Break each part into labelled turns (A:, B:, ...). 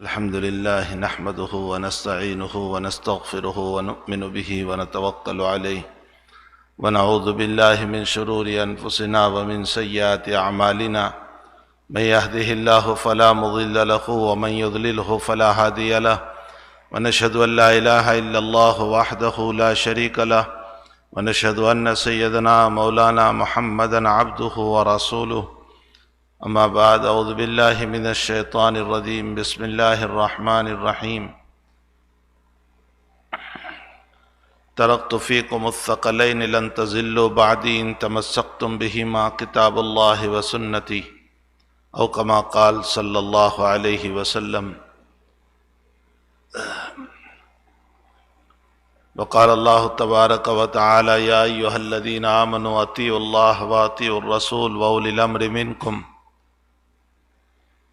A: الحمد لله نحمده ونستعينه ونستغفره ونؤمن به ونتوكل عليه ونعوذ بالله من شرور أنفسنا ومن سيئات أعمالنا من يهده الله فلا مضل له ومن يضلله فلا هادي له ونشهد أن لا إله إلا الله وحده لا شريك له ونشهد أن سيدنا مولانا محمدا عبده ورسوله اما بعد اعوذ باللہ من الشیطان الرجیم بسم اللہ الرحمن الرحیم ترکت فیکم الثقلین لن تضلوا بعدی ان تمسکتم بہما کتاب اللہ وسنتی او کما قال صلی اللہ علیہ وسلم وقال اللہ تبارک وتعالی یا ایہا الذین آمنوا اطیعوا اللہ واطیعوا الرسول واولی الامر منکم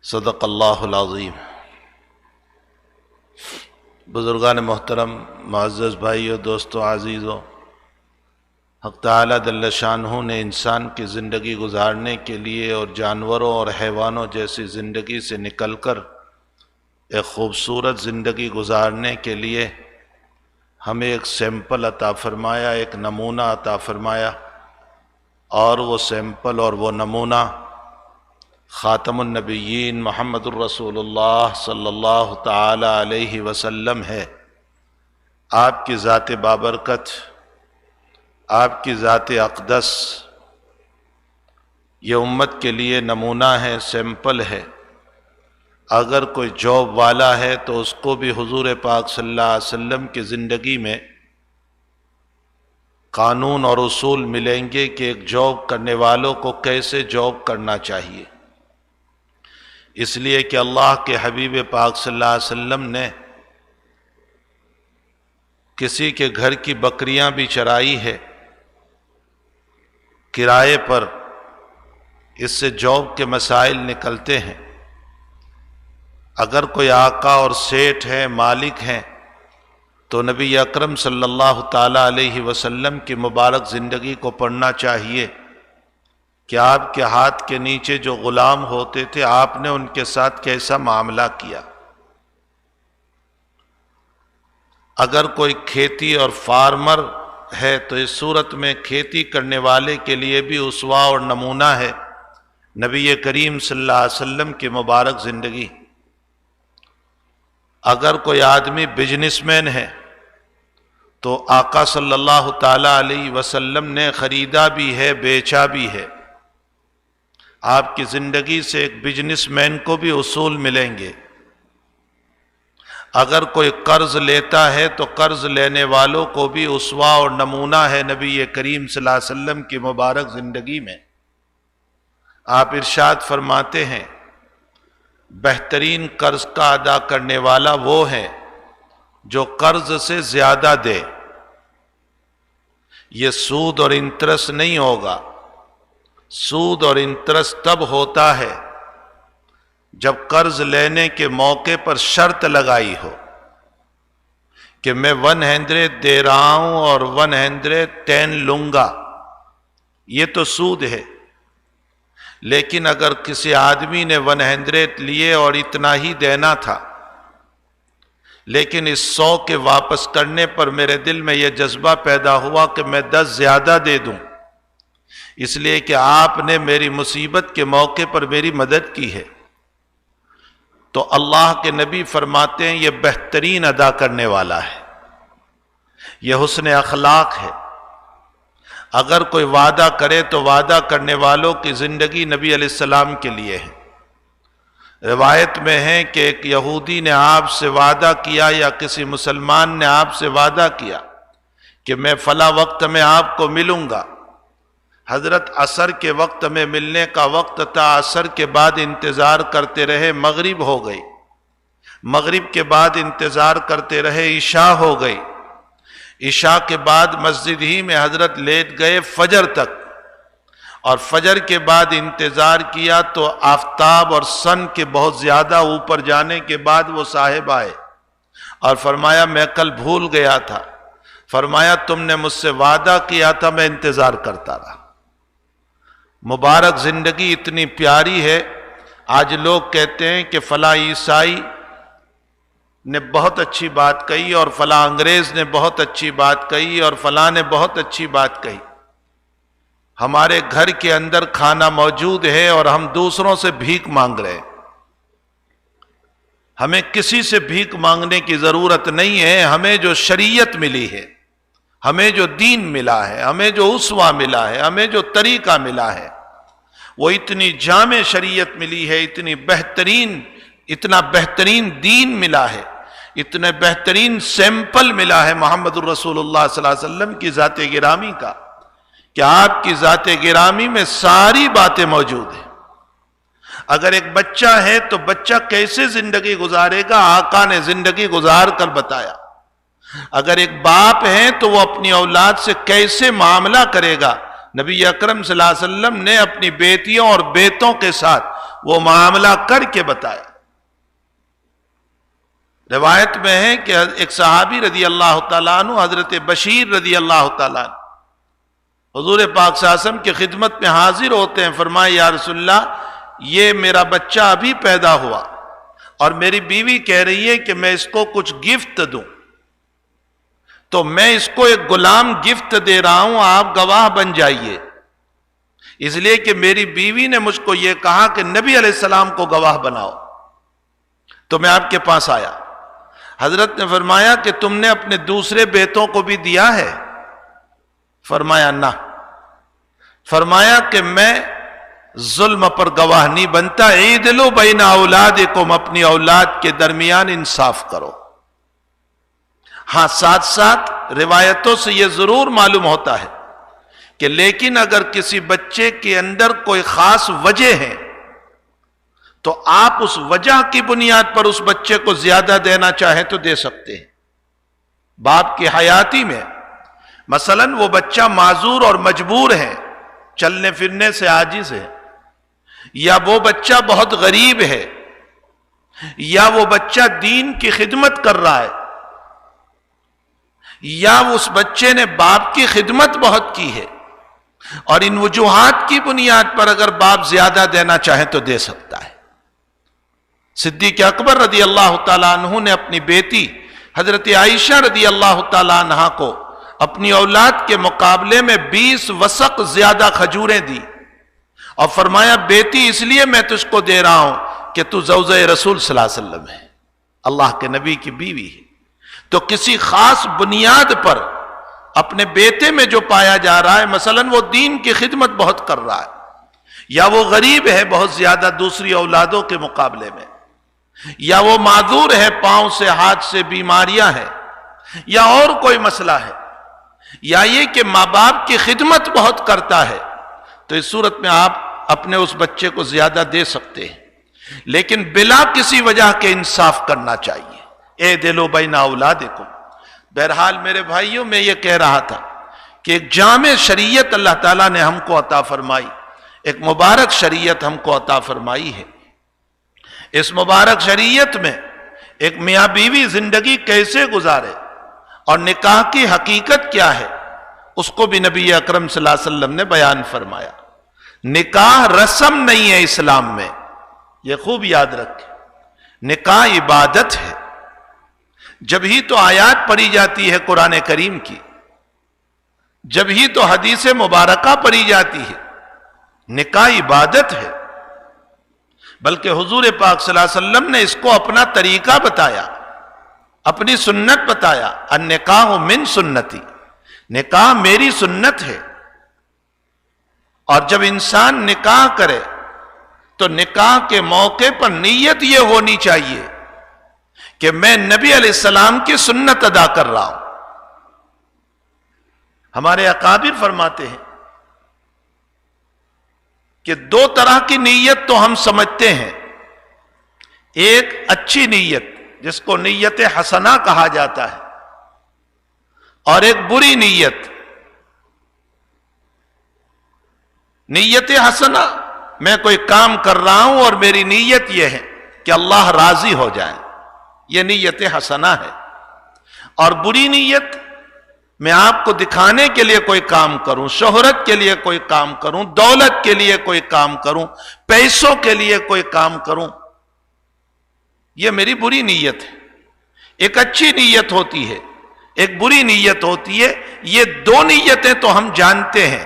A: صدق اللہ العظیم۔ بزرگان محترم، معزز بھائیو، دوستو، عزیزو، حق تعالیٰ جل شانہ نے انسان کی زندگی گزارنے کے لیے اور جانوروں اور حیوانوں جیسی زندگی سے نکل کر ایک خوبصورت زندگی گزارنے کے لیے ہمیں ایک سیمپل عطا فرمایا، ایک نمونہ عطا فرمایا، اور وہ سیمپل اور وہ نمونہ خاتم النبیین محمد الرسول اللہ صلی اللہ تعالی علیہ وسلم ہے۔ آپ کی ذات بابرکت، آپ کی ذات اقدس یہ امت کے لیے نمونہ ہے، سیمپل ہے۔ اگر کوئی جاب والا ہے تو اس کو بھی حضور پاک صلی اللہ علیہ وسلم کی زندگی میں قانون اور اصول ملیں گے کہ ایک جاب کرنے والوں کو کیسے جاب کرنا چاہیے، اس لیے کہ اللہ کے حبیب پاک صلی اللہ علیہ وسلم نے کسی کے گھر کی بکریاں بھی چرائی ہے کرائے پر، اس سے جاب کے مسائل نکلتے ہیں۔ اگر کوئی آقا اور سیٹھ ہے، مالک ہیں، تو نبی اکرم صلی اللہ تعالی علیہ وسلم کی مبارک زندگی کو پڑھنا چاہیے کہ آپ کے ہاتھ کے نیچے جو غلام ہوتے تھے آپ نے ان کے ساتھ کیسا معاملہ کیا۔ اگر کوئی کھیتی اور فارمر ہے تو اس صورت میں کھیتی کرنے والے کے لیے بھی اسوہ اور نمونہ ہے نبی کریم صلی اللہ علیہ وسلم کی مبارک زندگی۔ اگر کوئی آدمی بزنس مین ہے تو آقا صلی اللہ تعالی علیہ وسلم نے خریدا بھی ہے، بیچا بھی ہے۔ آپ کی زندگی سے ایک بزنس مین کو بھی اصول ملیں گے۔ اگر کوئی قرض لیتا ہے تو قرض لینے والوں کو بھی اسوہ اور نمونہ ہے نبی کریم صلی اللہ علیہ وسلم کی مبارک زندگی میں۔ آپ ارشاد فرماتے ہیں بہترین قرض کا ادا کرنے والا وہ ہے جو قرض سے زیادہ دے، یہ سود اور انٹرسٹ نہیں ہوگا۔ سود اور انٹرسٹ تب ہوتا ہے جب قرض لینے کے موقع پر شرط لگائی ہو کہ میں 100 دے رہا ہوں اور 110 لوں گا، یہ تو سود ہے۔ لیکن اگر کسی آدمی نے 100 لیے اور اتنا ہی دینا تھا، لیکن اس 100 کے واپس کرنے پر میرے دل میں یہ جذبہ پیدا ہوا کہ میں 10 زیادہ دے دوں، اس لیے کہ آپ نے میری مصیبت کے موقع پر میری مدد کی ہے، تو اللہ کے نبی فرماتے ہیں یہ بہترین ادا کرنے والا ہے، یہ حسن اخلاق ہے۔ اگر کوئی وعدہ کرے تو وعدہ کرنے والوں کی زندگی نبی علیہ السلام کے لیے ہے۔ روایت میں ہے کہ ایک یہودی نے آپ سے وعدہ کیا یا کسی مسلمان نے آپ سے وعدہ کیا کہ میں فلاں وقت میں آپ کو ملوں گا۔ حضرت عصر کے وقت میں ملنے کا وقت تھا، عصر کے بعد انتظار کرتے رہے، مغرب ہو گئی، مغرب کے بعد انتظار کرتے رہے، عشاء ہو گئی، عشاء کے بعد مسجد ہی میں حضرت لیٹ گئے فجر تک، اور فجر کے بعد انتظار کیا تو آفتاب اور سن کے بہت زیادہ اوپر جانے کے بعد وہ صاحب آئے اور فرمایا میں کل بھول گیا تھا، فرمایا تم نے مجھ سے وعدہ کیا تھا، میں انتظار کرتا رہا۔ مبارک زندگی اتنی پیاری ہے، آج لوگ کہتے ہیں کہ فلاں عیسائی نے بہت اچھی بات کہی اور فلاں انگریز نے بہت اچھی بات کہی اور فلاں نے بہت اچھی بات کہی. ہمارے گھر کے اندر کھانا موجود ہے اور ہم دوسروں سے بھیک مانگ رہے ہیں. ہمیں کسی سے بھیک مانگنے کی ضرورت نہیں ہے. ہمیں جو شریعت ملی ہے، ہمیں جو دین ملا ہے، ہمیں جو اسوہ ملا ہے، ہمیں جو طریقہ ملا ہے، وہ اتنی جامع شریعت ملی ہے، اتنا بہترین دین ملا ہے، اتنے بہترین سیمپل ملا ہے محمد الرسول اللہ صلی اللہ علیہ وسلم کی ذات گرامی کا، کہ آپ کی ذات گرامی میں ساری باتیں موجود ہیں. اگر ایک بچہ ہے تو بچہ کیسے زندگی گزارے گا، آقا نے زندگی گزار کر بتایا. اگر ایک باپ ہے تو وہ اپنی اولاد سے کیسے معاملہ کرے گا، نبی اکرم صلی اللہ علیہ وسلم نے اپنی بیٹیوں اور بیٹوں کے ساتھ وہ معاملہ کر کے بتایا. روایت میں ہے کہ ایک صحابی رضی اللہ تعالیٰ عنہ، حضرت بشیر رضی اللہ تعالیٰ عنہ، حضور پاک صلی اللہ علیہ وسلم کی خدمت میں حاضر ہوتے ہیں. فرمایا یا رسول اللہ، یہ میرا بچہ ابھی پیدا ہوا اور میری بیوی کہہ رہی ہے کہ میں اس کو کچھ گفٹ دوں، تو میں اس کو ایک غلام گفٹ دے رہا ہوں، آپ گواہ بن جائیے. اس لیے کہ میری بیوی نے مجھ کو یہ کہا کہ نبی علیہ السلام کو گواہ بناؤ، تو میں آپ کے پاس آیا. حضرت نے فرمایا کہ تم نے اپنے دوسرے بیٹوں کو بھی دیا ہے؟ فرمایا نہ. فرمایا کہ میں ظلم پر گواہ نہیں بنتا. عدلوا بین اولادکم، اپنی اولاد کے درمیان انصاف کرو. ہاں ساتھ ساتھ روایتوں سے یہ ضرور معلوم ہوتا ہے کہ لیکن اگر کسی بچے کے اندر کوئی خاص وجہ ہے تو آپ اس وجہ کی بنیاد پر اس بچے کو زیادہ دینا چاہیں تو دے سکتے ہیں. باپ کی حیاتی میں مثلا وہ بچہ معذور اور مجبور ہے، چلنے پھرنے سے عاجز ہے، یا وہ بچہ بہت غریب ہے، یا وہ بچہ دین کی خدمت کر رہا ہے، یا اس بچے نے باپ کی خدمت بہت کی ہے، اور ان وجوہات کی بنیاد پر اگر باپ زیادہ دینا چاہے تو دے سکتا ہے. صدیق اکبر رضی اللہ تعالیٰ عنہ نے اپنی بیٹی حضرت عائشہ رضی اللہ تعالیٰ عنہ کو اپنی اولاد کے مقابلے میں 20 وسق زیادہ کھجوریں دی اور فرمایا بیٹی اس لیے میں تجھ کو دے رہا ہوں کہ تو زوجہ رسول صلی اللہ علیہ وسلم ہے، اللہ کے نبی کی بیوی ہے. تو کسی خاص بنیاد پر اپنے بیٹے میں جو پایا جا رہا ہے، مثلا وہ دین کی خدمت بہت کر رہا ہے، یا وہ غریب ہے بہت زیادہ دوسری اولادوں کے مقابلے میں، یا وہ معذور ہے، پاؤں سے ہاتھ سے بیماریاں ہیں، یا اور کوئی مسئلہ ہے، یا یہ کہ ماں باپ کی خدمت بہت کرتا ہے، تو اس صورت میں آپ اپنے اس بچے کو زیادہ دے سکتے ہیں، لیکن بلا کسی وجہ کے انصاف کرنا چاہیے. اعدلوا بین اولادکم. بہرحال میرے بھائیوں، میں یہ کہہ رہا تھا کہ ایک جامع شریعت اللہ تعالیٰ نے ہم کو عطا فرمائی، ایک مبارک شریعت ہم کو عطا فرمائی ہے. اس مبارک شریعت میں ایک میاں بیوی زندگی کیسے گزارے اور نکاح کی حقیقت کیا ہے، اس کو بھی نبی اکرم صلی اللہ علیہ وسلم نے بیان فرمایا. نکاح رسم نہیں ہے اسلام میں، یہ خوب یاد رکھیں. نکاح عبادت ہے. جب ہی تو آیات پڑھی جاتی ہے قرآن کریم کی، جب ہی تو حدیث مبارکہ پڑھی جاتی ہے. نکاح عبادت ہے، بلکہ حضور پاک صلی اللہ علیہ وسلم نے اس کو اپنا طریقہ بتایا، اپنی سنت بتایا. النکاح من سنتی، نکاح میری سنت ہے. اور جب انسان نکاح کرے تو نکاح کے موقع پر نیت یہ ہونی چاہیے کہ میں نبی علیہ السلام کی سنت ادا کر رہا ہوں. ہمارے اکابر فرماتے ہیں کہ دو طرح کی نیت تو ہم سمجھتے ہیں، ایک اچھی نیت جس کو نیت حسنہ کہا جاتا ہے، اور ایک بری نیت. نیت حسنہ، میں کوئی کام کر رہا ہوں اور میری نیت یہ ہے کہ اللہ راضی ہو جائے، یہ نیت حسنہ ہے. اور بری نیت، میں آپ کو دکھانے کے لیے کوئی کام کروں، شہرت کے لیے کوئی کام کروں، دولت کے لیے کوئی کام کروں، پیسوں کے لیے کوئی کام کروں، یہ میری بری نیت ہے. ایک اچھی نیت ہوتی ہے، ایک بری نیت ہوتی ہے. یہ دو نیتیں تو ہم جانتے ہیں،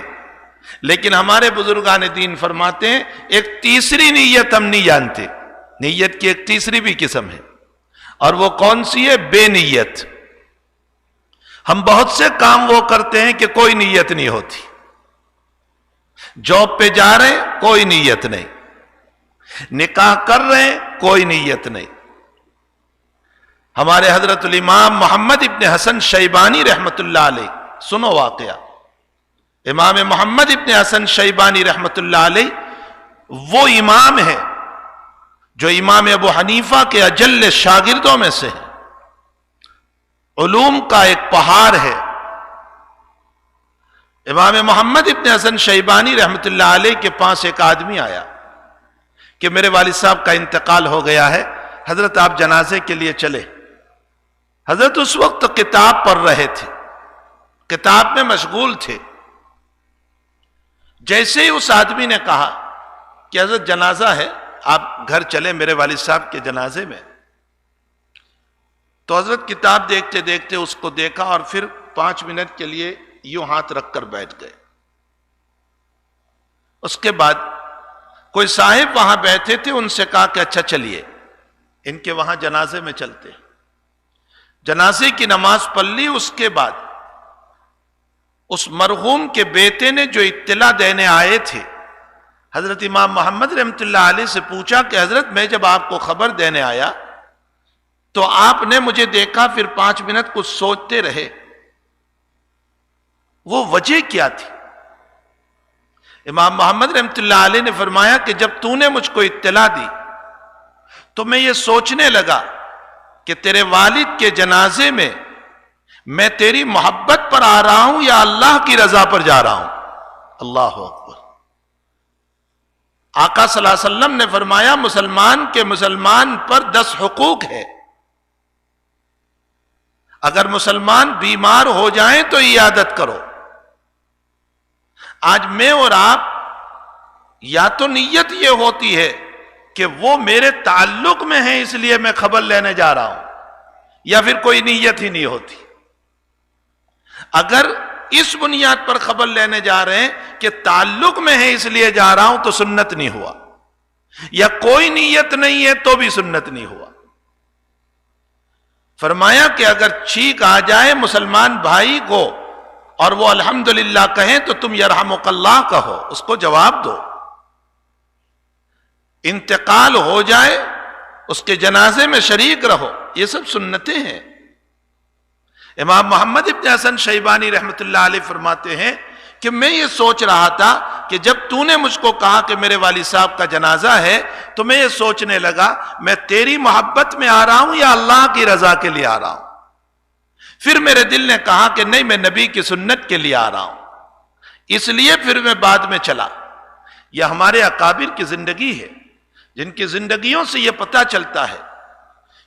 A: لیکن ہمارے بزرگان دین فرماتے ہیں ایک تیسری نیت ہم نہیں جانتے. نیت کی ایک تیسری بھی قسم ہے، اور وہ کون سی ہے؟ بے نیت. ہم بہت سے کام وہ کرتے ہیں کہ کوئی نیت نہیں ہوتی. جاب پہ جا رہے ہیں، کوئی نیت نہیں. نکاح کر رہے ہیں، کوئی نیت نہیں. ہمارے حضرت الامام محمد ابن حسن شیبانی رحمت اللہ علیہ، سنو واقعہ. امام محمد ابن حسن شیبانی رحمت اللہ علیہ وہ امام ہے جو امام ابو حنیفہ کے اجل شاگردوں میں سے ہے. علوم کا ایک پہاڑ ہے. امام محمد ابن حسن شیبانی رحمت اللہ علیہ کے پاس ایک آدمی آیا کہ میرے والد صاحب کا انتقال ہو گیا ہے، حضرت آپ جنازے کے لیے چلے. حضرت اس وقت کتاب پڑھ رہے تھے، کتاب میں مشغول تھے. جیسے ہی اس آدمی نے کہا کہ حضرت جنازہ ہے، آپ گھر چلے میرے والد صاحب کے جنازے میں، تو حضرت کتاب دیکھتے دیکھتے اس کو دیکھا اور پھر 5 منٹ کے لیے یوں ہاتھ رکھ کر بیٹھ گئے. اس کے بعد کوئی صاحب وہاں بیٹھے تھے، ان سے کہا کہ اچھا چلیے ان کے وہاں جنازے میں چلتے. جنازے کی نماز پڑھ لی. اس کے بعد اس مرحوم کے بیٹے نے جو اطلاع دینے آئے تھے، حضرت امام محمد رحمت اللہ علیہ سے پوچھا کہ حضرت میں جب آپ کو خبر دینے آیا تو آپ نے مجھے دیکھا، پھر 5 منٹ کچھ سوچتے رہے، وہ وجہ کیا تھی؟ امام محمد رحمت اللہ علیہ نے فرمایا کہ جب تو نے مجھ کو اطلاع دی تو میں یہ سوچنے لگا کہ تیرے والد کے جنازے میں میں تیری محبت پر آ رہا ہوں یا اللہ کی رضا پر جا رہا ہوں. اللہ اکبر. آقا صلی اللہ علیہ وسلم نے فرمایا مسلمان کے مسلمان پر 10 حقوق ہے. اگر مسلمان بیمار ہو جائیں تو عیادت کرو. آج میں اور آپ یا تو نیت یہ ہوتی ہے کہ وہ میرے تعلق میں ہیں اس لیے میں خبر لینے جا رہا ہوں، یا پھر کوئی نیت ہی نہیں ہوتی. اگر اس بنیاد پر خبر لینے جا رہے ہیں کہ تعلق میں ہے اس لیے جا رہا ہوں تو سنت نہیں ہوا، یا کوئی نیت نہیں ہے تو بھی سنت نہیں ہوا. فرمایا کہ اگر چھینک آ جائے مسلمان بھائی کو اور وہ الحمدللہ کہیں تو تم یرحمک اللہ کہو، اس کو جواب دو. انتقال ہو جائے اس کے جنازے میں شریک رہو، یہ سب سنتیں ہیں. امام محمد ابن حسن شیبانی رحمت اللہ علیہ فرماتے ہیں کہ میں یہ سوچ رہا تھا کہ جب تو نے مجھ کو کہا کہ میرے والد صاحب کا جنازہ ہے تو میں یہ سوچنے لگا میں تیری محبت میں آ رہا ہوں یا اللہ کی رضا کے لیے آ رہا ہوں. پھر میرے دل نے کہا کہ نہیں، میں نبی کی سنت کے لیے آ رہا ہوں، اس لیے پھر میں بعد میں چلا. یہ ہمارے اکابر کی زندگی ہے، جن کی زندگیوں سے یہ پتہ چلتا ہے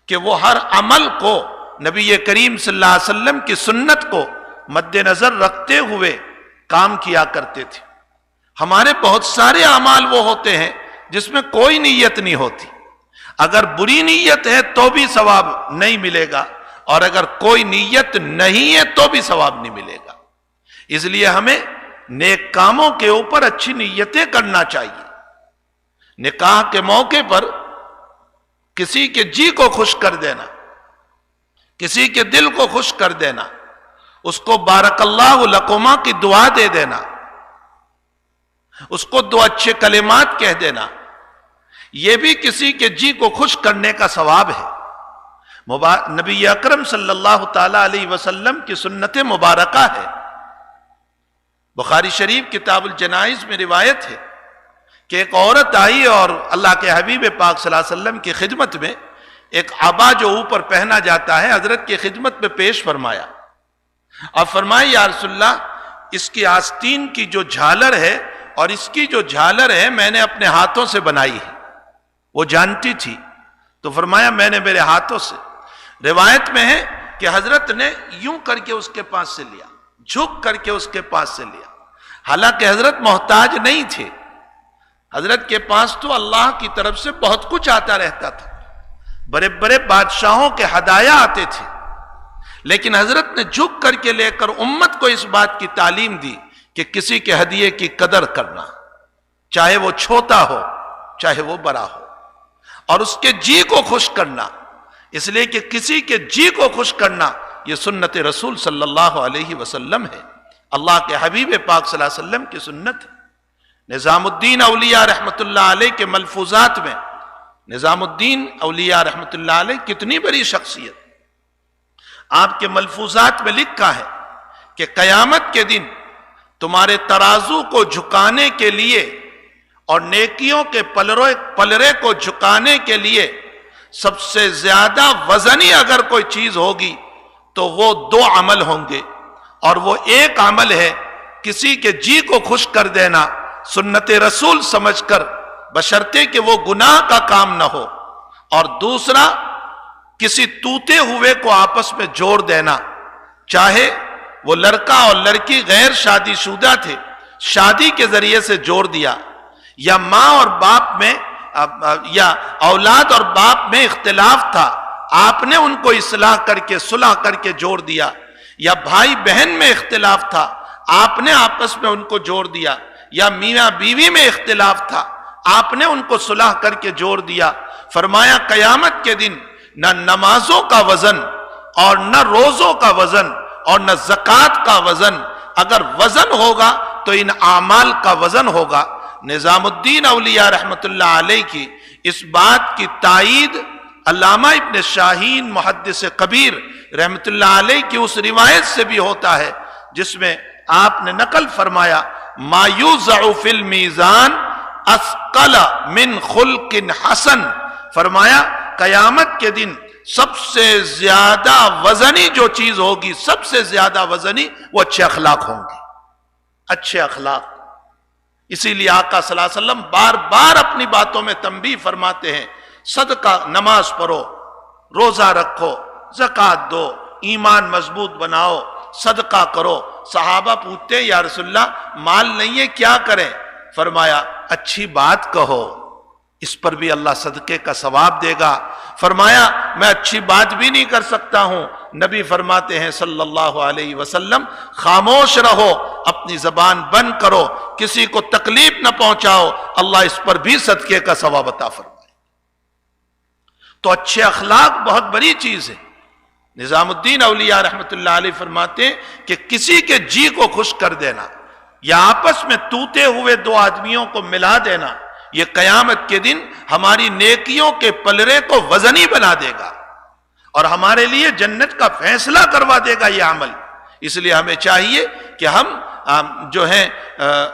A: کہ وہ ہر عمل کو نبی کریم صلی اللہ علیہ وسلم کی سنت کو مد نظر رکھتے ہوئے کام کیا کرتے تھے. ہمارے بہت سارے اعمال وہ ہوتے ہیں جس میں کوئی نیت نہیں ہوتی. اگر بری نیت ہے تو بھی ثواب نہیں ملے گا، اور اگر کوئی نیت نہیں ہے تو بھی ثواب نہیں ملے گا. اس لیے ہمیں نیک کاموں کے اوپر اچھی نیتیں کرنا چاہیے. نکاح کے موقع پر کسی کے جی کو خوش کر دینا، کسی کے دل کو خوش کر دینا، اس کو بارک اللہ لکما کی دعا دے دینا، اس کو 2 اچھے کلمات کہہ دینا، یہ بھی کسی کے جی کو خوش کرنے کا ثواب ہے. نبی اکرم صلی اللہ تعالی علیہ وسلم کی سنت مبارکہ ہے. بخاری شریف کتاب الجنائز میں روایت ہے کہ ایک عورت آئی اور اللہ کے حبیب پاک صلی اللہ علیہ وسلم کی خدمت میں ایک عبا جو اوپر پہنا جاتا ہے حضرت کی خدمت میں پیش فرمایا، اور فرمایا یا رسول اللہ اس کی آستین کی جو جھالر ہے اور اس کی جو جھالر ہے میں نے اپنے ہاتھوں سے بنائی ہے. وہ جانتی تھی تو فرمایا میں نے میرے ہاتھوں سے. روایت میں ہے کہ حضرت نے یوں کر کے اس کے پاس سے لیا، جھک کر کے اس کے پاس سے لیا. حالانکہ حضرت محتاج نہیں تھے، حضرت کے پاس تو اللہ کی طرف سے بہت کچھ آتا رہتا تھا. بڑے بڑے بادشاہوں کے ہدایا آتے تھے، لیکن حضرت نے جھک کر کے لے کر امت کو اس بات کی تعلیم دی کہ کسی کے ہدیے کی قدر کرنا، چاہے وہ چھوٹا ہو چاہے وہ بڑا ہو، اور اس کے جی کو خوش کرنا، اس لیے کہ کسی کے جی کو خوش کرنا یہ سنت رسول صلی اللہ علیہ وسلم ہے، اللہ کے حبیب پاک صلی اللہ علیہ وسلم کی سنت ہے۔ نظام الدین اولیاء رحمت اللہ علیہ کے ملفوظات میں، نظام الدین اولیاء رحمت اللہ علیہ کتنی بڑی شخصیت، آپ کے ملفوظات میں لکھا ہے کہ قیامت کے دن تمہارے ترازو کو جھکانے کے لیے اور نیکیوں کے پلرے کو جھکانے کے لیے سب سے زیادہ وزنی اگر کوئی چیز ہوگی تو وہ 2 عمل ہوں گے، اور وہ ایک عمل ہے کسی کے جی کو خوش کر دینا سنت رسول سمجھ کر، بشرطے کہ وہ گناہ کا کام نہ ہو، اور دوسرا کسی ٹوٹے ہوئے کو آپس میں جوڑ دینا، چاہے وہ لڑکا اور لڑکی غیر شادی شدہ تھے، شادی کے ذریعے سے جوڑ دیا، یا ماں اور باپ میں یا اولاد اور باپ میں اختلاف تھا، آپ نے ان کو اصلاح کر کے صلح کر کے جوڑ دیا، یا بھائی بہن میں اختلاف تھا، آپ نے آپس میں ان کو جوڑ دیا، یا میاں بیوی میں اختلاف تھا، آپ نے ان کو صلح کر کے جوڑ دیا۔ فرمایا قیامت کے دن نہ نمازوں کا وزن اور نہ روزوں کا وزن اور نہ زکوٰۃ کا وزن، اگر وزن ہوگا تو ان اعمال کا وزن ہوگا۔ نظام الدین اولیاء رحمت اللہ علیہ کی اس بات کی تائید علامہ ابن شاہین محدث کبیر رحمت اللہ علیہ کی اس روایت سے بھی ہوتا ہے جس میں آپ نے نقل فرمایا ما یوضع فی المیزان اثقل من خلق حسن، فرمایا قیامت کے دن سب سے زیادہ وزنی جو چیز ہوگی، سب سے زیادہ وزنی وہ اچھے اخلاق ہوں گے، اچھے اخلاق۔ اسی لیے آقا صلی اللہ علیہ وسلم بار بار اپنی باتوں میں تنبیہ فرماتے ہیں، صدقہ نماز پڑھو، روزہ رکھو، زکوٰۃ دو، ایمان مضبوط بناؤ، صدقہ کرو۔ صحابہ پوچھتے ہیں یا رسول اللہ مال نہیں ہے کیا کریں؟ فرمایا اچھی بات کہو، اس پر بھی اللہ صدقے کا ثواب دے گا۔ فرمایا میں اچھی بات بھی نہیں کر سکتا ہوں، نبی فرماتے ہیں صلی اللہ علیہ وسلم خاموش رہو، اپنی زبان بند کرو، کسی کو تکلیف نہ پہنچاؤ، اللہ اس پر بھی صدقے کا ثواب عطا فرمائے۔ تو اچھے اخلاق بہت بڑی چیز ہے۔ نظام الدین اولیاء رحمت اللہ علیہ فرماتے ہیں کہ کسی کے جی کو خوش کر دینا یا آپس میں ٹوٹے ہوئے 2 آدمیوں کو ملا دینا، یہ قیامت کے دن ہماری نیکیوں کے پلرے کو وزنی بنا دے گا اور ہمارے لیے جنت کا فیصلہ کروا دے گا یہ عمل۔ اس لیے ہمیں چاہیے کہ ہم جو ہیں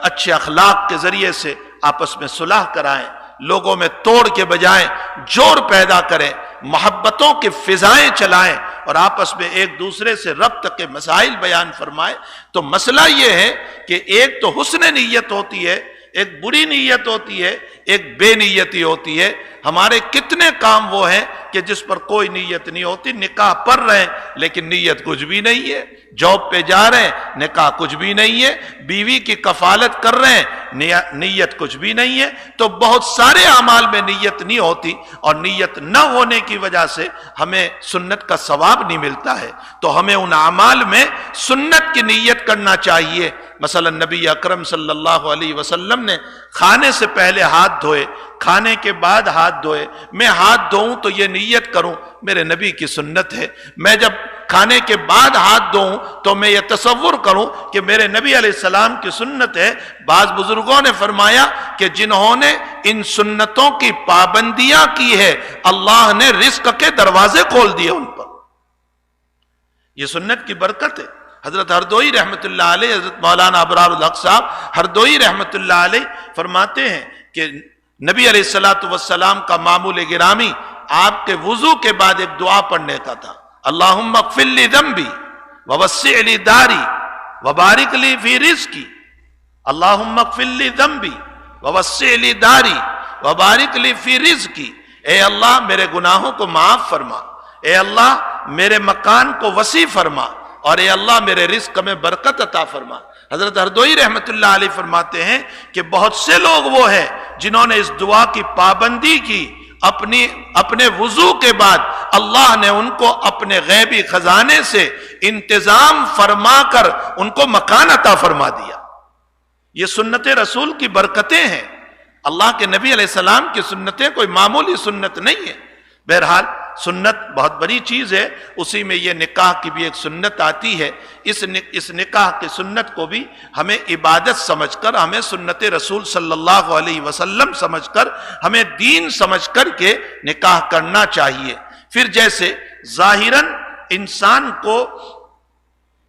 A: اچھے اخلاق کے ذریعے سے آپس میں صلح کرائیں، لوگوں میں توڑ کے بجائیں جوڑ پیدا کریں، محبتوں کی فضائیں چلائیں اور آپس میں ایک دوسرے سے ربط کے مسائل بیان فرمائیں۔ تو مسئلہ یہ ہے کہ ایک تو حسن نیت ہوتی ہے، ایک بری نیت ہوتی ہے، ایک بے نیتی ہوتی ہے۔ ہمارے کتنے کام وہ ہیں کہ جس پر کوئی نیت نہیں ہوتی، نکاح پڑھ رہے ہیں لیکن نیت کچھ بھی نہیں ہے، جاب پہ جا رہے ہیں نکاح کچھ بھی نہیں ہے، بیوی کی کفالت کر رہے ہیں نیت کچھ بھی نہیں ہے۔ تو بہت سارے اعمال میں نیت نہیں ہوتی اور نیت نہ ہونے کی وجہ سے ہمیں سنت کا ثواب نہیں ملتا ہے۔ تو ہمیں ان اعمال میں سنت کی نیت کرنا چاہیے۔ مثلا نبی اکرم صلی اللہ علیہ وسلم نے کھانے سے پہلے ہاتھ دھوئے، کھانے کے بعد ہاتھ دھوئے۔ میں ہاتھ دھوؤں تو یہ نیت کروں میرے نبی کی سنت ہے، میں جب کھانے کے بعد ہاتھ دھوؤں تو میں یہ تصور کروں کہ میرے نبی علیہ السلام کی سنت ہے۔ بعض بزرگوں نے فرمایا کہ جنہوں نے ان سنتوں کی پابندیاں کی ہے اللہ نے رزق کے دروازے کھول دیے ان پر، یہ سنت کی برکت ہے۔ حضرت ہردوئی رحمت اللہ علیہ، حضرت مولانا ابرار الحق صاحب ہردوئی رحمت اللہ علیہ فرماتے ہیں کہ نبی علیہ السلام کا معمول گرامی آپ کے وضو کے بعد ایک دعا پڑھنے کا تھا، اللہم اغفر لی ذنبی ووسع لی داری وبارک لی فی رزقی، اللہم اغفر لی ذنبی ووسع لی داری وبارک لی فی رزقی۔ اے اللہ میرے گناہوں کو معاف فرما، اے اللہ میرے مکان کو وسیع فرما، اور اے اللہ میرے رزق میں برکت عطا فرما۔ حضرت ہردوئی رحمت اللہ علیہ فرماتے ہیں کہ بہت سے لوگ وہ ہیں جنہوں نے اس دعا کی پابندی کی اپنے وضو کے بعد اللہ نے ان کو اپنے غیبی خزانے سے انتظام فرما کر ان کو مکان عطا فرما دیا۔ یہ سنت رسول کی برکتیں ہیں۔ اللہ کے نبی علیہ السلام کی سنتیں کوئی معمولی سنت نہیں ہے۔ بہرحال سنت بہت بڑی چیز ہے، اسی میں یہ نکاح کی بھی ایک سنت آتی ہے۔ اس نکاح کی سنت کو بھی ہمیں عبادت سمجھ کر، ہمیں سنت رسول صلی اللہ علیہ وسلم سمجھ کر، ہمیں دین سمجھ کر کے نکاح کرنا چاہیے۔ پھر جیسے ظاہراً انسان کو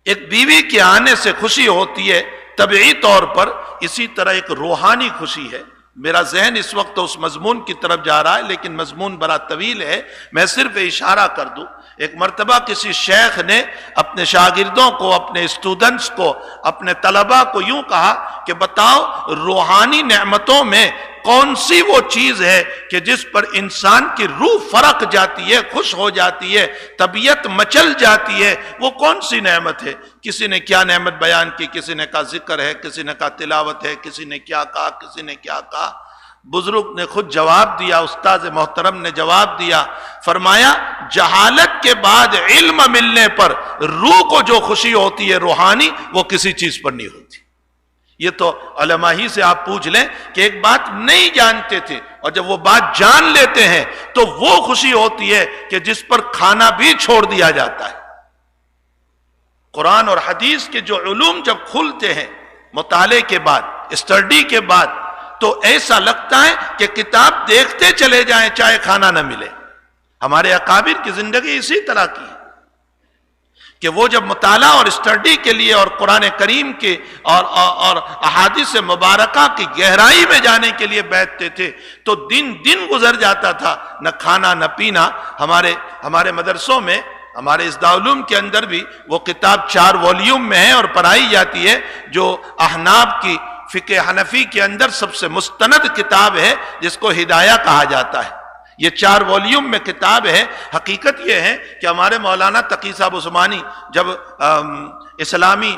A: ایک بیوی کے آنے سے خوشی ہوتی ہے طبعی طور پر، اسی طرح ایک روحانی خوشی ہے۔ میرا ذہن اس وقت اس مضمون کی طرف جا رہا ہے، لیکن مضمون بڑا طویل ہے، میں صرف اشارہ کر دوں۔ ایک مرتبہ کسی شیخ نے اپنے شاگردوں کو، اپنے اسٹوڈنٹس کو، اپنے طلباء کو یوں کہا کہ بتاؤ روحانی نعمتوں میں کون سی وہ چیز ہے کہ جس پر انسان کی روح فرق جاتی ہے، خوش ہو جاتی ہے، طبیعت مچل جاتی ہے، وہ کون سی نعمت ہے؟ کسی نے کیا نعمت بیان کی، کسی نے کہا ذکر ہے، کسی نے کہا تلاوت ہے، کسی نے کیا کہا، کسی نے کیا کہا۔ بزرگ نے خود جواب دیا، استاد محترم نے جواب دیا، فرمایا جہالت کے بعد علم ملنے پر روح کو جو خوشی ہوتی ہے روحانی، وہ کسی چیز پر نہیں ہوتی۔ یہ تو علماء ہی سے آپ پوچھ لیں کہ ایک بات نہیں جانتے تھے اور جب وہ بات جان لیتے ہیں تو وہ خوشی ہوتی ہے کہ جس پر کھانا بھی چھوڑ دیا جاتا ہے۔ قرآن اور حدیث کے جو علوم جب کھلتے ہیں مطالعے کے بعد، اسٹڈی کے بعد، تو ایسا لگتا ہے کہ کتاب دیکھتے چلے جائیں چاہے کھانا نہ ملے۔ ہمارے اکابر کی زندگی اسی طرح کی ہے کہ وہ جب مطالعہ اور اسٹڈی کے لیے اور قرآن کریم کے اور احادیث مبارکہ کی گہرائی میں جانے کے لیے بیٹھتے تھے تو دن گزر جاتا تھا، نہ کھانا نہ پینا۔ ہمارے مدرسوں میں، ہمارے اس دارالعلوم کے اندر بھی وہ کتاب 4 والیوم میں ہے اور پڑھائی جاتی ہے، جو احناف کی فقہ حنفی کے اندر سب سے مستند کتاب ہے، جس کو ہدایہ کہا جاتا ہے۔ یہ 4 والیوم میں کتاب ہے۔ حقیقت یہ ہے کہ ہمارے مولانا تقی صاحب عثمانی جب اسلامی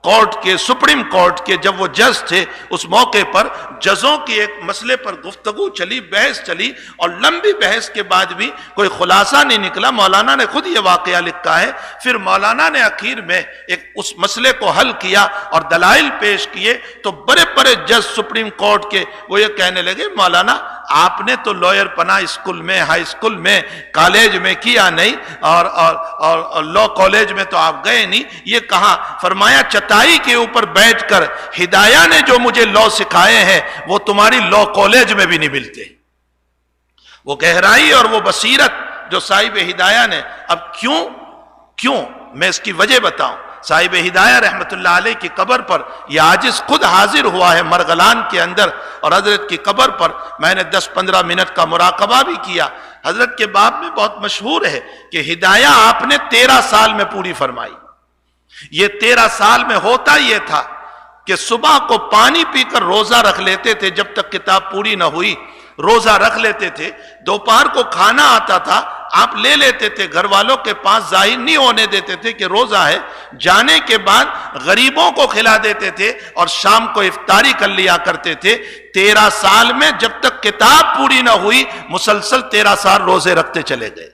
A: کورٹ کے، سپریم کورٹ کے جب وہ جج تھے، اس موقع پر ججوں کی ایک مسئلے پر گفتگو چلی، بحث چلی، اور لمبی بحث کے بعد بھی کوئی خلاصہ نہیں نکلا۔ مولانا نے خود یہ واقعہ لکھا ہے۔ پھر مولانا نے اخیر میں اس مسئلے کو حل کیا اور دلائل پیش کیے تو بڑے بڑے جج سپریم کورٹ کے وہ یہ کہنے لگے مولانا آپ نے تو لوئر پناہ اسکول میں، ہائی اسکول میں، کالج میں کیا نہیں، اور لا کالج میں تو آپ گئے نہیں، یہ کہاں؟ فرمایا چٹائی کے اوپر بیٹھ کر ہدایہ نے جو مجھے لا سکھائے ہیں وہ تمہاری لا کالج میں بھی نہیں ملتے۔ وہ گہرائی اور وہ بصیرت جو صاحب ہدایہ نے، اب کیوں میں اس کی وجہ بتاؤں۔ صاحب ہدایہ رحمت اللہ علیہ کی قبر پر یہ عاجز خود حاضر ہوا ہے مرغلان کے اندر، اور حضرت کی قبر پر میں نے 10-15 منٹ کا مراقبہ بھی کیا۔ حضرت کے باب میں بہت مشہور ہے کہ ہدایہ آپ نے 13 سال میں پوری فرمائی۔ یہ 13 سال میں ہوتا یہ تھا کہ صبح کو پانی پی کر روزہ رکھ لیتے تھے، جب تک کتاب پوری نہ ہوئی روزہ رکھ لیتے تھے۔ دوپہر کو کھانا آتا تھا، آپ لے لیتے تھے، گھر والوں کے پاس ظاہر نہیں ہونے دیتے تھے کہ روزہ ہے۔ جانے کے بعد غریبوں کو کھلا دیتے تھے اور شام کو افطاری کر لیا کرتے تھے۔ 13 سال میں جب تک کتاب پوری نہ ہوئی مسلسل 13 سال روزے رکھتے چلے گئے۔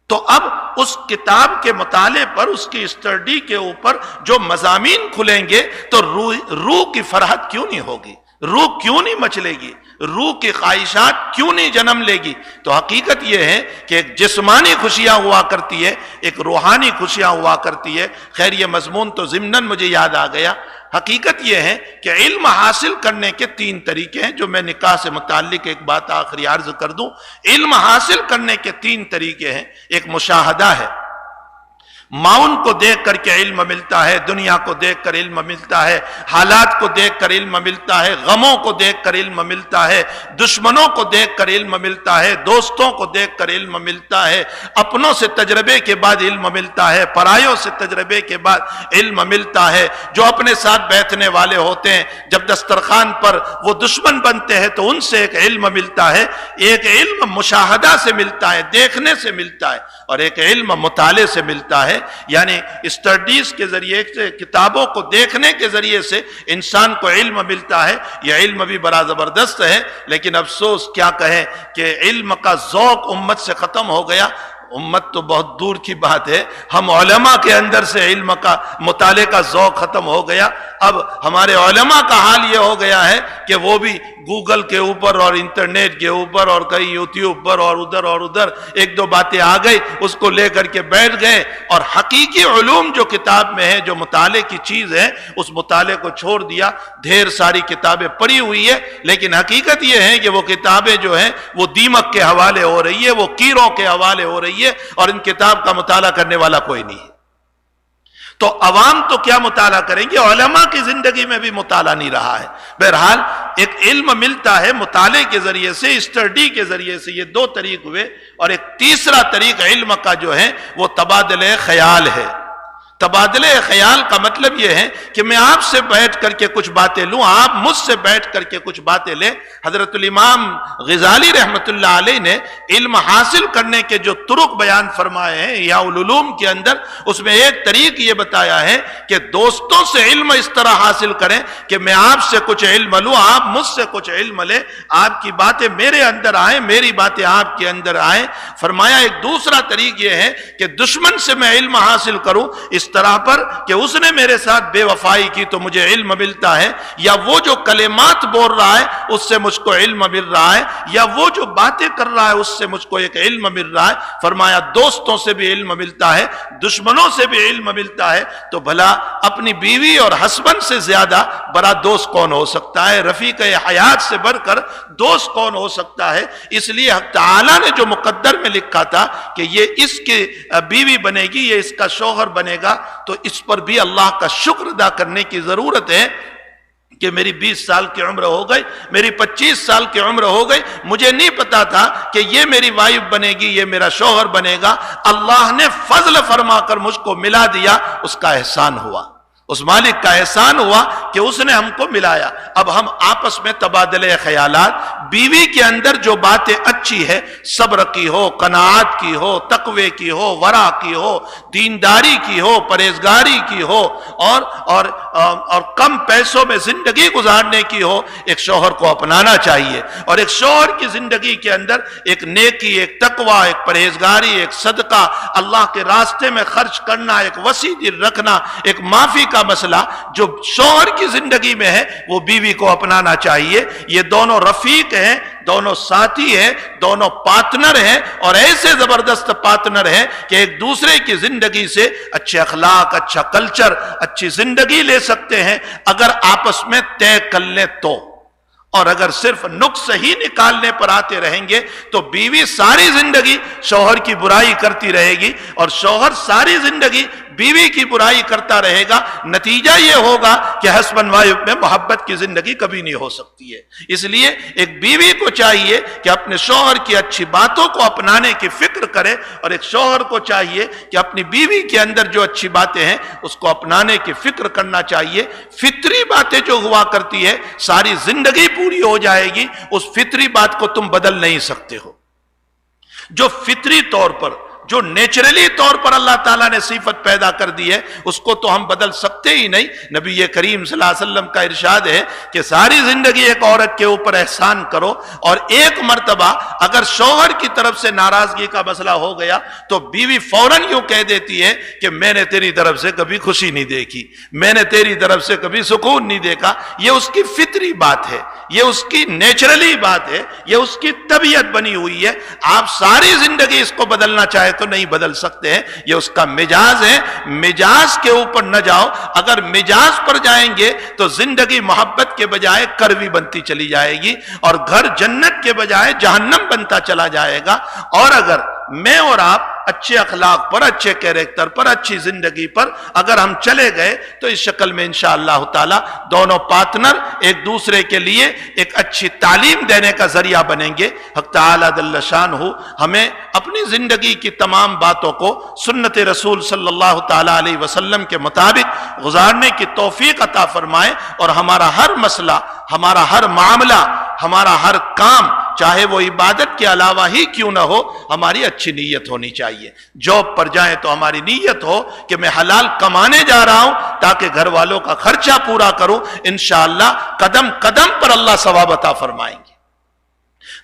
A: تو اب اس کتاب کے مطالعے پر، اس کی اسٹڈی کے اوپر جو مضامین کھلیں گے تو روح کی فرحت کیوں نہیں ہوگی؟ روح کیوں نہیں مچلے گی؟ روح کی خواہشات کیوں نہیں جنم لے گی؟ تو حقیقت یہ ہے کہ ایک جسمانی خوشیاں ہوا کرتی ہے، ایک روحانی خوشیاں ہوا کرتی ہے۔ خیر یہ مضمون تو ضمناً مجھے یاد آ گیا۔ حقیقت یہ ہے کہ علم حاصل کرنے کے 3 طریقے ہیں، جو میں نکاح سے متعلق ایک بات آخری عرض کر دوں۔ علم حاصل کرنے کے 3 طریقے ہیں۔ ایک مشاہدہ ہے، معاون کو دیکھ کر کے علم ملتا ہے، دنیا کو دیکھ کر علم ملتا ہے، حالات کو دیکھ کر علم ملتا ہے، غموں کو دیکھ کر علم ملتا ہے، دشمنوں کو دیکھ کر علم ملتا ہے، دوستوں کو دیکھ کر علم ملتا ہے، اپنوں سے تجربے کے بعد علم ملتا ہے، پرایوں سے تجربے کے بعد علم ملتا ہے۔ جو اپنے ساتھ بیٹھنے والے ہوتے ہیں جب دسترخوان پر وہ دشمن بنتے ہیں تو ان سے ایک علم ملتا ہے۔ ایک علم مشاہدہ سے ملتا ہے، دیکھنے سے ملتا ہے، اور ایک علم مطالعے سے ملتا ہے، یعنی اسٹڈیز کے ذریعے سے، کتابوں کو دیکھنے کے ذریعے سے انسان کو علم ملتا ہے۔ یہ علم بھی بڑا زبردست ہے، لیکن افسوس کیا کہیں کہ علم کا ذوق امت سے ختم ہو گیا۔ امت تو بہت دور کی بات ہے، ہم علماء کے اندر سے علم کا مطالعے کا ذوق ختم ہو گیا۔ اب ہمارے علماء کا حال یہ ہو گیا ہے کہ وہ بھی گوگل کے اوپر اور انٹرنیٹ کے اوپر اور کہیں یوٹیوب پر اور ادھر ایک دو باتیں آ گئی، اس کو لے کر کے بیٹھ گئے، اور حقیقی علوم جو کتاب میں ہے، جو مطالعے کی چیز ہے، اس مطالعے کو چھوڑ دیا۔ ڈھیر ساری کتابیں پڑھی ہوئی ہے، لیکن حقیقت یہ ہے کہ وہ کتابیں جو ہیں وہ دیمک کے حوالے ہو رہی ہے، وہ کیڑوں کے حوالے ہو رہی ہے، اور ان کتاب کا مطالعہ کرنے والا کوئی نہیں ہے۔ تو عوام تو کیا مطالعہ کریں گے؟ علماء کی زندگی میں بھی مطالعہ نہیں رہا ہے۔ بہرحال ایک علم ملتا ہے مطالعے کے ذریعے سے، اسٹڈی کے ذریعے سے، یہ دو طریق ہوئے، اور ایک تیسرا طریق علم کا جو ہے وہ تبادلہ خیال ہے۔ تبادلہ خیال کا مطلب یہ ہے کہ میں آپ سے بیٹھ کر کے کچھ باتیں لوں، آپ مجھ سے بیٹھ کر کے کچھ باتیں لیں۔ حضرت الامام غزالی رحمت اللہ علیہ نے علم حاصل کرنے کے جو طرق بیان فرمائے ہیں احیاء العلوم کے اندر، اس میں ایک طریق یہ بتایا ہے کہ دوستوں سے علم اس طرح حاصل کریں کہ میں آپ سے کچھ علم لوں، آپ مجھ سے کچھ علم لیں، آپ کی باتیں میرے اندر آئیں، میری باتیں آپ کے اندر آئیں۔ فرمایا ایک دوسرا طریق یہ ہے کہ دشمن سے میں علم حاصل کروں اس طرح پر کہ اس نے میرے ساتھ بے وفائی کی تو مجھے علم ملتا ہے، یا وہ جو کلمات بول رہا ہے اس سے مجھ کو علم مل رہا ہے، یا وہ جو باتیں کر رہا ہے اس سے مجھ کو ایک علم مل رہا ہے۔ فرمایا دوستوں سے بھی علم ملتا ہے، دشمنوں سے بھی علم ملتا ہے، تو بھلا اپنی بیوی اور ہسبینڈ سے زیادہ بڑا دوست کون ہو سکتا ہے؟ رفیق حیات سے بڑھ کر دوست کون ہو سکتا ہے؟ اس لیے حق تعالی نے جو مقدر میں لکھا تھا کہ یہ اس کی بیوی بنے گی، یہ اس کا شوہر بنے گا، تو اس پر بھی اللہ کا شکر ادا کرنے کی ضرورت ہے کہ میری 20 سال کی عمر ہو گئی، میری 25 سال کی عمر ہو گئی، مجھے نہیں پتا تھا کہ یہ میری وائف بنے گی، یہ میرا شوہر بنے گا، اللہ نے فضل فرما کر مجھ کو ملا دیا، اس کا احسان ہوا، اس مالک کا احسان ہوا کہ اس نے ہم کو ملایا۔ اب ہم آپس میں تبادلہ خیالات، بیوی کے اندر جو باتیں اچھی ہے، صبر کی ہو، قناعت کی ہو، تقوی کی ہو، ورع کی ہو، دینداری کی ہو، پرہیزگاری کی ہو، اور کم پیسوں میں زندگی گزارنے کی ہو، ایک شوہر کو اپنانا چاہیے۔ اور ایک شوہر کی زندگی کے اندر ایک نیکی، ایک تقوی، ایک پرہیزگاری، ایک صدقہ، اللہ کے راستے میں خرچ کرنا، ایک وسیع دل رکھنا، ایک معافی کا مسئلہ جو شوہر کی زندگی میں ہے وہ بیوی کو اپنانا چاہیے۔ یہ دونوں رفیق ہیں، دونوں ساتھی ہیں، دونوں پارٹنر ہیں، اور ایسے زبردست پارٹنر ہیں کہ ایک دوسرے کی زندگی سے اچھے اخلاق، اچھا کلچر، اچھی زندگی لے سکتے ہیں اگر آپس میں طے کر لیں تو۔ اور اگر صرف نقص ہی نکالنے پر آتے رہیں گے تو بیوی ساری زندگی شوہر کی برائی کرتی رہے گی، اور شوہر ساری زندگی بیوی کی برائی کرتا رہے گا۔ نتیجہ یہ ہوگا کہ ہسبینڈ وائف میں محبت کی زندگی کبھی نہیں ہو سکتی ہے۔ اس لیے ایک بیوی کو چاہیے کہ اپنے شوہر کی اچھی باتوں کو اپنانے کی فکر کرے، اور ایک شوہر کو چاہیے کہ اپنی بیوی کے اندر جو اچھی باتیں ہیں اس کو اپنانے کی فکر کرنا چاہیے۔ فطری باتیں جو ہوا کرتی ہے ساری زندگی پوری ہو جائے گی، اس فطری بات کو تم بدل نہیں سکتے ہو۔ جو فطری طور پر، جو نیچرلی طور پر اللہ تعالیٰ نے صفت پیدا کر دی ہے، اس کو تو ہم بدل سکتے ہی نہیں۔ نبی کریم صلی اللہ علیہ وسلم کا ارشاد ہے کہ ساری زندگی ایک عورت کے اوپر احسان کرو، اور ایک مرتبہ اگر شوہر کی طرف سے ناراضگی کا مسئلہ ہو گیا تو بیوی فوراً یوں کہہ دیتی ہے کہ میں نے تیری طرف سے کبھی خوشی نہیں دیکھی، میں نے تیری طرف سے کبھی سکون نہیں دیکھا۔ یہ اس کی فطری بات ہے، یہ اس کی نیچرلی بات ہے، یہ اس کی طبیعت بنی ہوئی ہے۔ آپ ساری زندگی اس کو بدلنا چاہے تو نہیں بدل سکتے ہیں، یہ اس کا مزاج ہے۔ مزاج کے اوپر نہ جاؤ، اگر مزاج پر جائیں گے تو زندگی محبت کے بجائے کڑوی بنتی چلی جائے گی، اور گھر جنت کے بجائے جہنم بنتا چلا جائے گا۔ اور اگر میں اور آپ اچھے اخلاق پر، اچھے کیریکٹر پر، اچھی زندگی پر اگر ہم چلے گئے تو اس شکل میں انشاءاللہ تعالی دونوں پارٹنر ایک دوسرے کے لیے ایک اچھی تعلیم دینے کا ذریعہ بنیں گے۔ حق تعالی جل شانہ ہمیں اپنی زندگی کی تمام باتوں کو سنت رسول صلی اللہ تعالی علیہ وسلم کے مطابق گزارنے کی توفیق عطا فرمائے، اور ہمارا ہر مسئلہ، ہمارا ہر معاملہ، ہمارا ہر کام چاہے وہ عبادت کے علاوہ ہی کیوں نہ ہو، ہماری اچھی نیت ہونی چاہیے۔ جاب پر جائیں تو ہماری نیت ہو کہ میں حلال کمانے جا رہا ہوں تاکہ گھر والوں کا خرچہ پورا کروں، انشاءاللہ قدم قدم پر اللہ ثواب عطا فرمائیں گے۔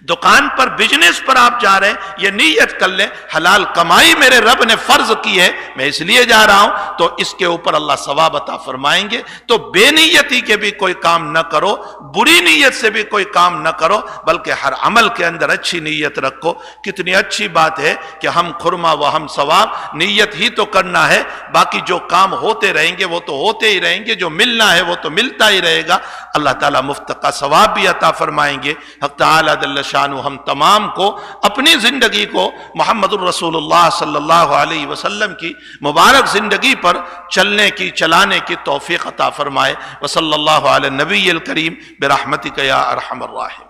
A: دکان پر بزنس پر آپ جا رہے ہیں، یہ نیت کر لیں حلال کمائی میرے رب نے فرض کی ہے، میں اس لیے جا رہا ہوں، تو اس کے اوپر اللہ ثواب عطا فرمائیں گے۔ تو بے نیتی کے بھی کوئی کام نہ کرو، بری نیت سے بھی کوئی کام نہ کرو، بلکہ ہر عمل کے اندر اچھی نیت رکھو۔ کتنی اچھی بات ہے کہ ہم خرما و ہم ثواب، نیت ہی تو کرنا ہے، باقی جو کام ہوتے رہیں گے وہ تو ہوتے ہی رہیں گے، جو ملنا ہے وہ تو ملتا ہی رہے گا۔ اللہ تعالیٰ مفت کا ثواب بھی عطا فرمائیں گے۔ حق تعالیٰ جل شانہ ہم تمام کو اپنی زندگی کو محمد الرسول اللہ صلی اللہ علیہ وسلم کی مبارک زندگی پر چلنے کی، چلانے کی توفیق عطا فرمائے۔ وصلی اللہ علی النبی الکریم برحمتک یا ارحم الراحمین۔